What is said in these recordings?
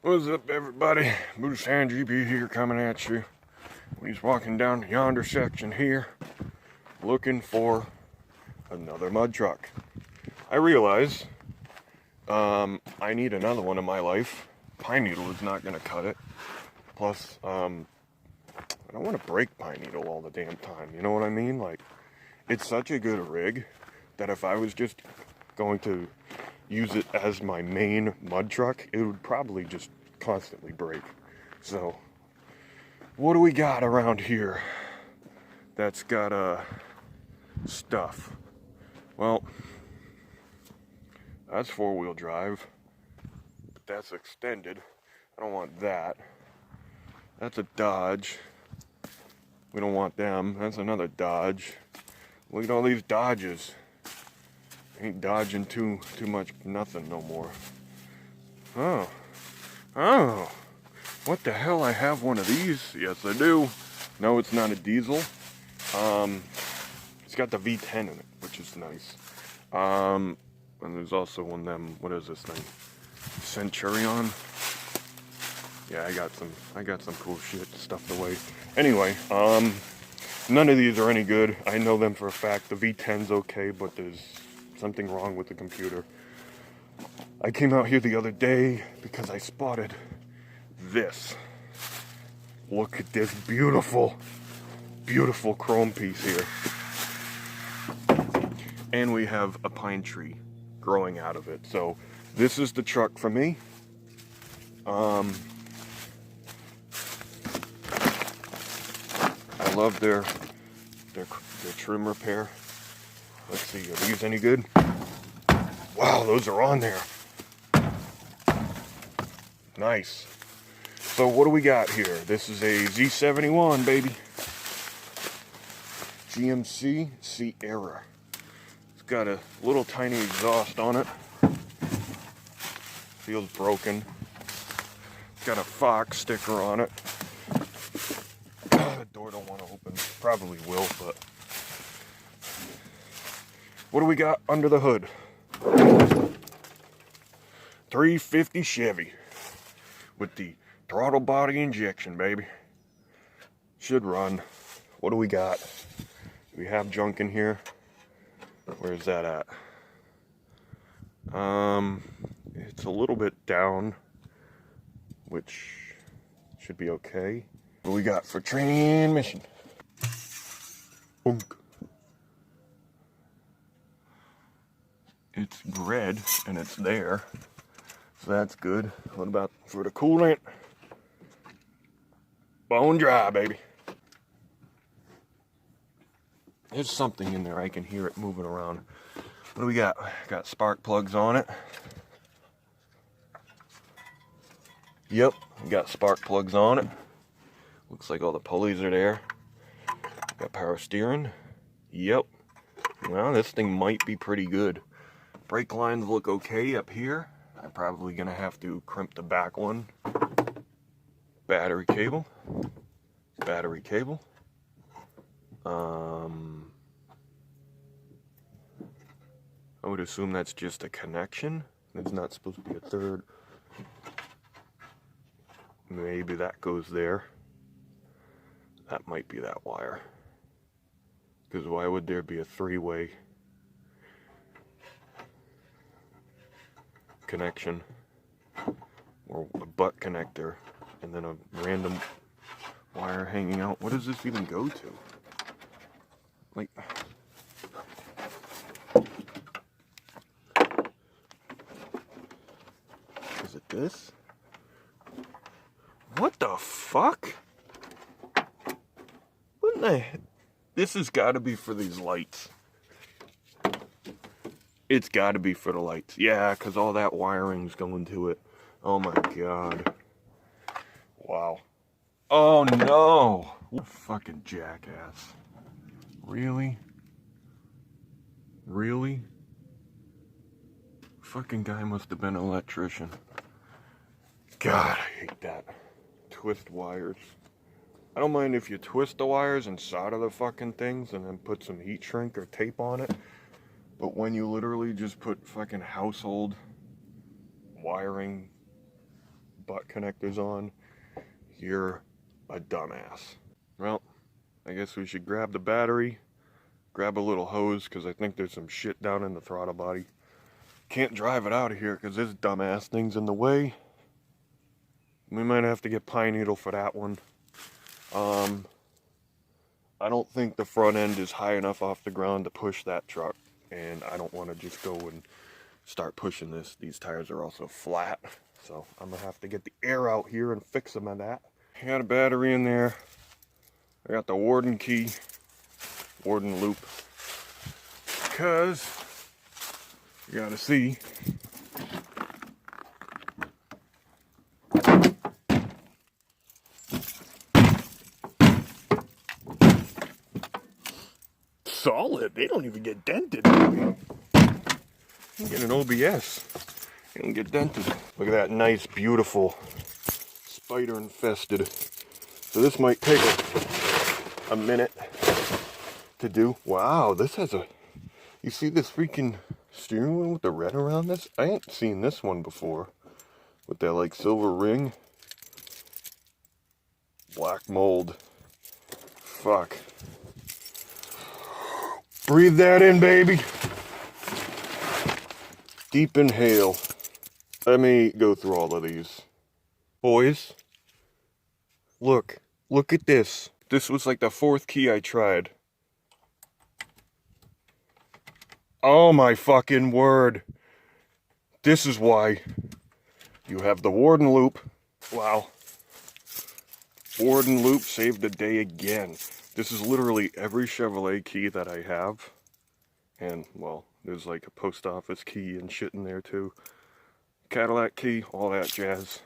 What's up, everybody? Moose Hand GP here, coming at you. He's walking down yonder section here, looking for another mud truck. I realize I need another one in my life. Pine Needle is not going to cut it. Plus, I don't want to break Pine Needle all the damn time. You know what I mean? Like, it's such a good rig that if I was just going to use it as my main mud truck, it would probably just constantly break. So what do we got around here that's got stuff? Well, that's four-wheel drive, but that's extended. I don't want that. That's a Dodge. We don't want them. That's another Dodge. Look at all these Dodges. Ain't dodging too much nothing no more. Oh, what the hell? I have one of these. Yes, I do. No, it's not a diesel. It's got the V10 in it, which is nice. And there's also one of them. What is this thing? Centurion. Yeah, I got some cool shit stuffed away. Anyway, none of these are any good. I know them for a fact. The V10's okay, but there's something wrong with the computer. I came out here the other day because I spotted this. Look at this beautiful, beautiful chrome piece here. And we have a pine tree growing out of it. So this is the truck for me. I love their trim repair. Let's see, are these any good? Wow, those are on there. Nice. So what do we got here? This is a Z71, baby. GMC Sierra. It's got a little tiny exhaust on it. Feels broken. It's got a Fox sticker on it. The door don't want to open. Probably will, but... What do we got under the hood? 350 Chevy with the throttle body injection, baby. Should run. What do we got? Do we have junk in here? Where's that at? It's a little bit down, which should be okay. What do we got for transmission? Boom. It's red and it's there, so that's good. What about for the coolant? Bone dry, baby. There's something in there. I can hear it moving around. What do we got? Got spark plugs on it. Yep, we got spark plugs on it. Looks like all the pulleys are there. Got power steering. Yep. Well, this thing might be pretty good. Brake lines look okay up here. I'm probably gonna have to crimp the back one. Battery cable. Battery cable. I would assume that's just a connection. It's not supposed to be a third. Maybe that goes there. That might be that wire. Because why would there be a three-way connection or a butt connector and then a random wire hanging out? What does this even go to? Like, is it this? What the fuck? What in the heck? This has got to be for these lights. It's got to be for the lights. Yeah, because all that wiring's going to it. Oh my god. Wow. Oh no! What a fucking jackass. Really? Really? Fucking guy must have been an electrician. God, I hate that. Twist wires. I don't mind if you twist the wires and solder the fucking things and then put some heat shrink or tape on it. But when you literally just put fucking household wiring butt connectors on, you're a dumbass. Well, I guess we should grab the battery, grab a little hose, because I think there's some shit down in the throttle body. Can't drive it out of here because this dumbass thing's in the way. We might have to get pine needle for that one. I don't think the front end is high enough off the ground to push that truck, and I don't want to just go and start pushing this. These tires are also flat, so I'm gonna have to get the air out here and fix them on that. I got a battery in there. I got the Warden key, Warden loop, because you gotta see. Solid. They don't even get dented. You get an OBS. They don't get dented. Look at that nice, beautiful, spider infested. So this might take a minute to do. Wow, this has a... You see this freaking steering wheel with the red around this? I ain't seen this one before. With that like silver ring. Black mold. Fuck. Breathe that in, baby. Deep inhale. Let me go through all of these. Boys, look at this. This was like the 4th key I tried. Oh my fucking word. This is why you have the Warden loop. Wow. Warden loop saved the day again. This is literally every Chevrolet key that I have. And, well, there's like a post office key and shit in there too. Cadillac key, all that jazz.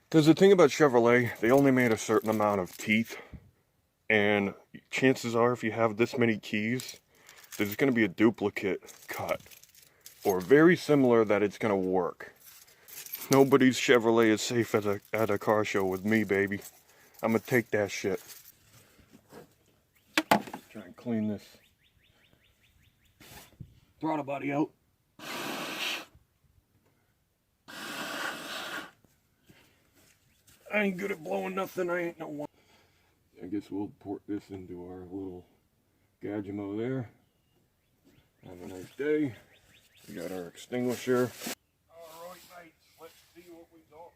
Because the thing about Chevrolet, they only made a certain amount of teeth. And chances are, if you have this many keys, there's going to be a duplicate cut. Or very similar that it's going to work. Nobody's Chevrolet is safe at a car show with me, baby. I'm going to take that shit. Try and clean this throttle body out. I ain't good at blowing nothing. I ain't no one. I guess we'll port this into our little Gagemo there. Have a nice day. We got our extinguisher. Alright, mates. Let's see what we got.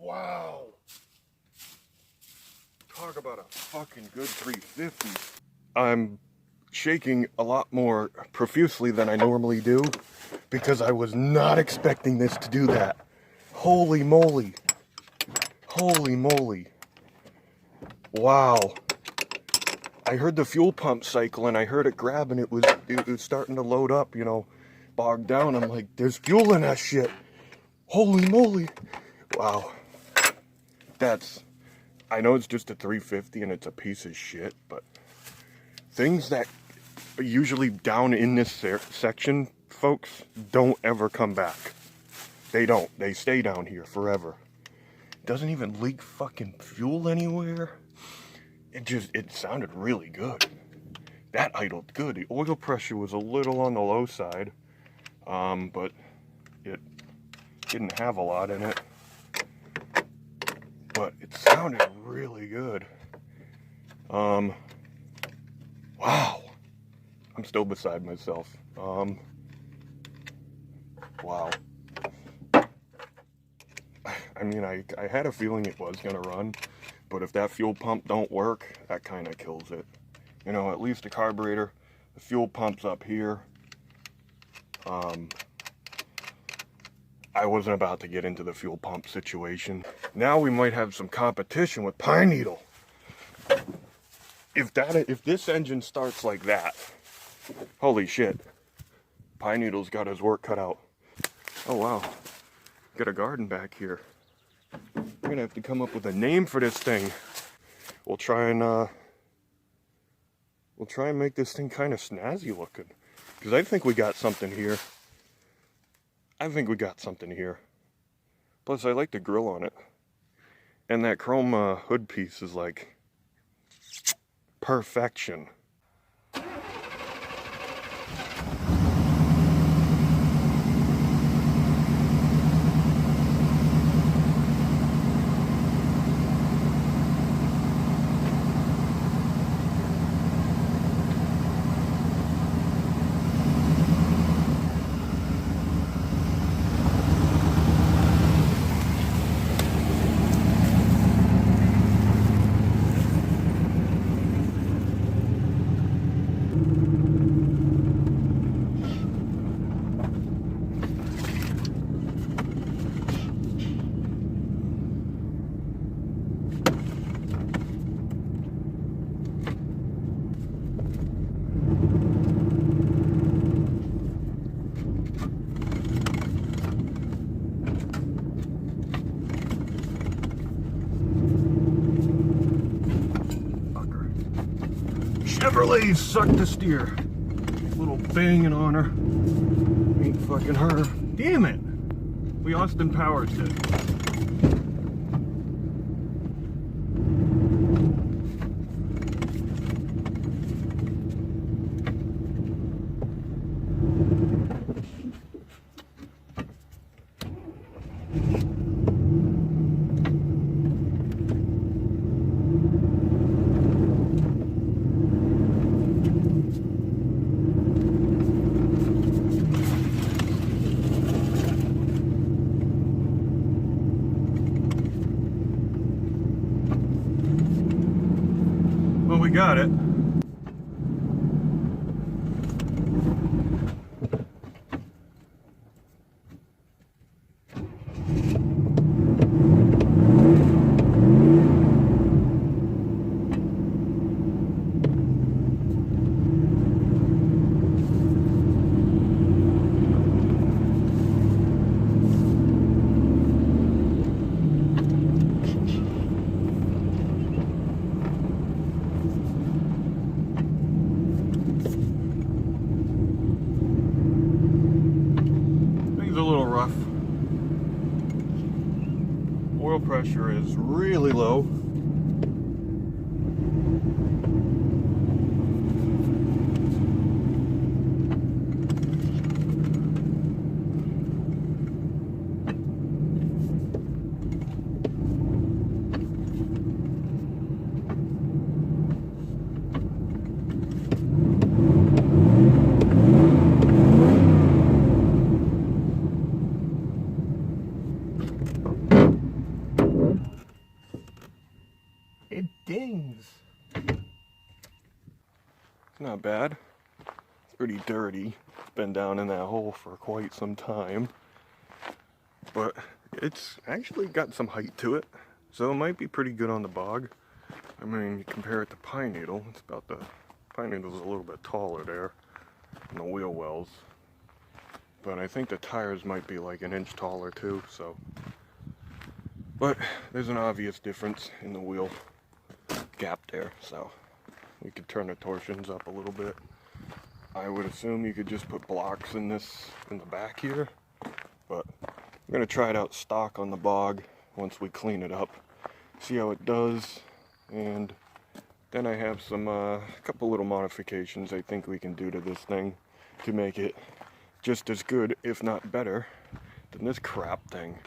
Wow. Talk about a fucking good 350. I'm shaking a lot more profusely than I normally do because I was not expecting this to do that. Holy moly. Holy moly. Wow. I heard the fuel pump cycle and I heard it grab and it was starting to load up, you know, bogged down. I'm like, there's fuel in that shit. Holy moly. Wow. I know it's just a 350 and it's a piece of shit, but things that are usually down in this section, folks, don't ever come back. They don't. They stay down here forever. Doesn't even leak fucking fuel anywhere. It sounded really good. That idled good. The oil pressure was a little on the low side, but it didn't have a lot in it. But it sounded really good. Wow. I'm still beside myself. Wow. I mean, I had a feeling it was gonna run, but if that fuel pump don't work, that kind of kills it. You know, at least the carburetor, the fuel pump's up here. I wasn't about to get into the fuel pump situation. Now we might have some competition with Pine Needle. If this engine starts like that, holy shit, Pine Needle's got his work cut out. Oh wow, got a garden back here. We're gonna have to come up with a name for this thing. We'll try and make this thing kind of snazzy looking, because I think we got something here. Plus, I like the grill on it, and that chrome hood piece is like perfection. Chevrolet sucked the steer. Little banging on her. Ain't fucking her. Damn it! We Austin Powers it. Well, we got it. Oil pressure is really low. It dings. It's not bad. It's pretty dirty. It's been down in that hole for quite some time. But it's actually got some height to it. So it might be pretty good on the bog. I mean, you compare it to Pine Needle. It's about the... Pine Needle's a little bit taller there. And the wheel wells. But I think the tires might be like an inch taller too, so... But there's an obvious difference in the wheel gap there, so we could turn the torsions up a little bit. I would assume you could just put blocks in the back here, but I'm gonna try it out stock on the bog once we clean it up, see how it does, and then I have some couple little modifications I think we can do to this thing to make it just as good, if not better, than this crap thing.